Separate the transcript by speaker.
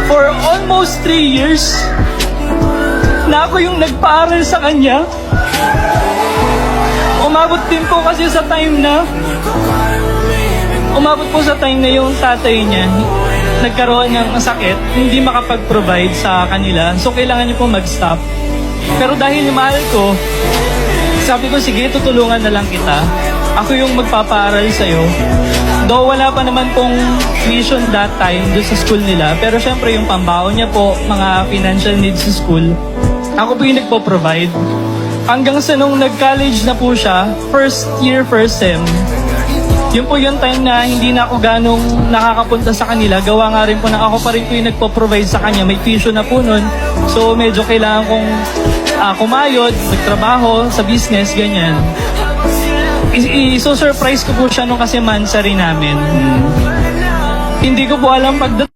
Speaker 1: For almost 3 years na ako yung nagpaaral sa kanya. Umabot din po kasi sa time na yung tatay niya nagkaroon ng sakit, hindi makapag-provide sa kanila. So kailangan niya po mag-stop. Pero dahil mahal ko, sabi ko, sige, tutulungan na lang kita. Ako yung magpapaaral sa'yo. Though wala pa naman pong tuition that time doon sa school nila. Pero syempre yung pambaon niya po, mga financial needs sa school, ako po yung nagpo-provide. Hanggang sa nung nag-college na po siya, first year, first sem, yun po yung time na hindi na ako ganong nakakapunta sa kanila. Gawa nga rin po na ako pa rin po yung nagpo-provide sa kanya. May tuition na po nun. So medyo kailangan kong kumayod, magtrabaho sa business, ganyan. So surprise ko po siya nung kasi mansari namin. Hindi ko po alam pagdating